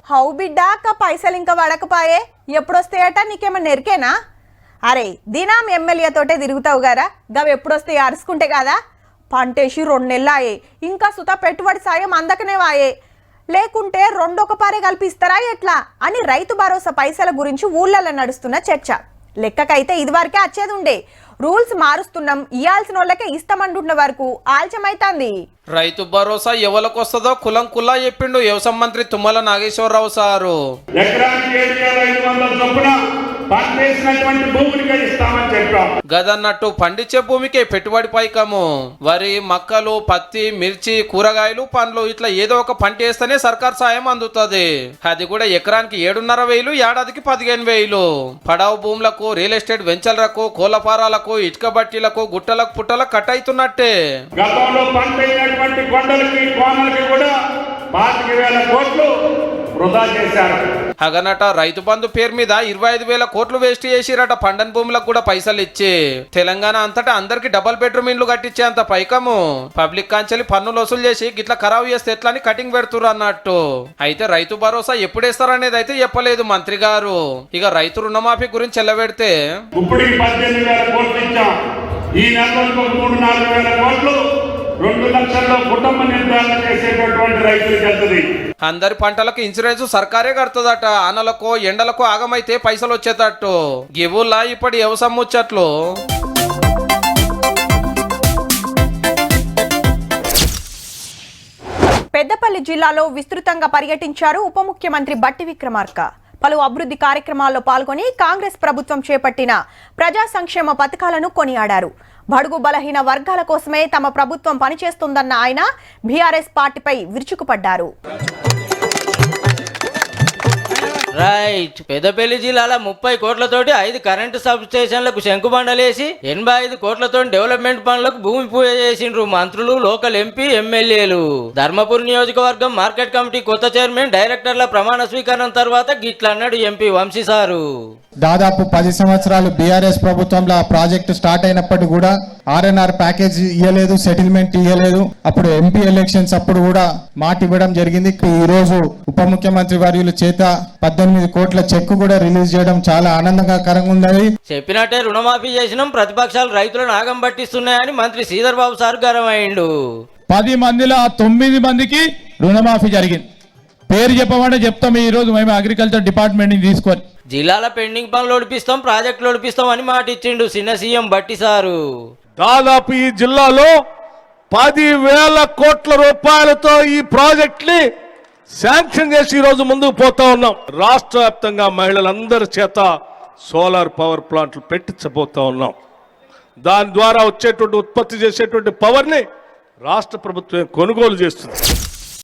How బిడ్డాక పైసలు ఇంకా పడకపాయే ఎప్పుడొస్తాయట నీకేమన్నా ఎరికేనా? అరే దినాం ఎమ్మెల్యే తోటే తిరుగుతావు గారా, గవి ఎప్పుడొస్తాయి అరుచుకుంటే కదా. పంటేసి 2 నెలలాయే, ఇంకా సుత పెట్టుబడి సాయం అందకనే వాయే. లేకుంటే రెండొక పారే కల్పిస్తారా ఎట్లా అని రైతు భరోసా పైసల గురించి ఊళ్ళల్లో నడుస్తున్న చర్చ. లెక్కకైతే ఇదివరకే వచ్చేది ఉండే, రూల్స్ మారుస్తున్నాం, ఇయ్యాల్సిన వాళ్ళకే ఇస్తామంటున్న వరకు ఆలస్యమైతాంది. రైతు భరోసా ఎవరికి వస్తుందో కులం కుల్లా చెప్పిండు వ్యవసాయ మంత్రి తుమ్మల నాగేశ్వరరావు సారు. గదన్నట్టు పండించే భూమికే పెట్టుబడి పైకము. వరి, మక్కలు, పత్తి, మిర్చి, కూరగాయలు, పండ్లు ఇట్లా ఏదో ఒక పంట వేస్తేనే సర్కార్ సాయం అందుతుంది. అది కూడా ఎకరానికి 7,500, ఏడాదికి 15,000. పడవ భూములకు, రియల్ ఎస్టేట్ వెంచర్లకు, కోళ్ల ఫారాలకు, ఇటుక బట్టీలకు, గుట్టలకు పుట్టలకు కట్ అవుతున్నట్టే. కొండలకి కోనలకి కూడా 25,000 కోట్లు వృధా చేశారు. అగనట రైతు బంధు పేరు మీద 25,000 కోట్లు వేస్ట్ చేసిరట. పండన్ భూములకు కూడా పైసలు ఇచ్చి తెలంగాణ అంతటా అందరికి డబుల్ బెడ్రూమ్ ఇండ్లు కట్టించే అంత పైకము. పబ్లిక్ కాంచెలి పన్నులు వసూలు చేసి గిట్లా ఖరాబు చేస్తే ఎట్లా అని కటింగ్ పెడుతురు అన్నట్టు. అయితే రైతు భరోసా ఎప్పుడేస్తారనేది అయితే చెప్పలేదు మంత్రి గారు. ఇక రైతు రుణమాఫీ గురించి ఎల్లబెడితే ఇప్పుడు 18,000 కోట్లు ఇచ్చాం. ఈ నెలలో 3,000-4,000 కోట్లు 2 లక్షల్లో కుటుంబ నిర్ధారణ చేసేటటువంటి రైతులకు వెళ్తుంది. అందరి పంటలకు ఇన్సూరెన్స్ సర్కారే కడుతుందట. ఆనలకు ఎండలకు ఆగమైతే పైసలు వచ్చేటట్టు. గివుల్లా ఇప్పటి వ్యవసాయం ముచ్చట్లు. పెద్దపల్లి జిల్లాలో విస్తృతంగా పర్యటించారు ఉప ముఖ్యమంత్రి బట్టి విక్రమార్క. పలు అభివృద్ధి కార్యక్రమాల్లో పాల్గొని కాంగ్రెస్ ప్రభుత్వం చేపట్టిన ప్రజా సంక్షేమ పథకాలను కొనియాడారు. బడుగు బలహీన వర్గాల కోసమే తమ ప్రభుత్వం పనిచేస్తుందన్న ఆయన బీఆర్ఎస్ పార్టీపై విరుచుకుపడ్డారు. రైట్. పెద్దపల్లి జిల్లాలో 30 కోట్లతోటి 5 కరెంటు సబ్ స్టేషన్లకు శంకుబండలేసి 85 కోట్లతో డెవలప్మెంట్ పనులకు భూమి పూజ చేసిండ్రు మంత్రులు, లోకల్ ఎంపీ, ఎమ్మెల్యేలు. ధర్మపురి నియోజకవర్గం మార్కెట్ కమిటీ కొత్త చైర్మన్, డైరెక్టర్ల ప్రమాణ స్వీకారం తర్వాత గిట్లా అన్నాడు ఎంపీ వంశీ సారు. దాదాపు 10 సంవత్సరాలు బీఆర్ఎస్ ప్రభుత్వంలో ఆ ప్రాజెక్టు స్టార్ట్ అయినప్పటికీ కూడా ఆర్ఎన్ఆర్ ప్యాకేజ్ ఇవ్వలేదు, సెటిల్మెంట్ ఇవ్వలేదు. అప్పుడు ఎంపీ ఎలక్షన్స్ అప్పుడు కూడా మాట ఇవ్వడం జరిగింది. ఈ రోజు ఉప ముఖ్యమంత్రి వర్యుల చేత 18 కోట్ల చెక్ కూడా రిలీజ్ చేయడం చాలా ఆనందకరంగా ఉంది. చెప్పినట్టే రుణమాఫీ చేసినాం, ప్రతిపక్షాలు రైతులను ఆగం పట్టిస్తున్నాయని మంత్రి శ్రీధర్ బాబు సార్ గరం అయిండు. 10 మందిలో 9 మందికి రుణమాఫీ జరిగింది. పేరు చెప్పమంటే చెప్తాం. ఈ రోజు మేము అగ్రికల్చర్ డిపార్ట్మెంట్ ని తీసుకొని జిల్లాల పెండింగ్ పనులు ఒడిపిస్తాం, ప్రాజెక్టులు ఒడిపిస్తాం అని మాట ఇచ్చిండు చిన్న సీఎం బట్టి సారు. దాదాపు ఈ జిల్లాలో 10,000 కోట్ల రూపాయలతో ఈ ప్రాజెక్ట్ ని శాంక్షన్ చేసి ఈ రోజు ముందుకు పోతా ఉన్నాం. రాష్ట్ర వ్యాప్తంగా మహిళలందరి చేత సోలార్ పవర్ ప్లాంట్లు పెట్టించబోతా ఉన్నాం. దాని ద్వారా వచ్చేటువంటి ఉత్పత్తి చేసేటువంటి పవర్ ని రాష్ట్ర ప్రభుత్వం కొనుగోలు చేస్తుంది.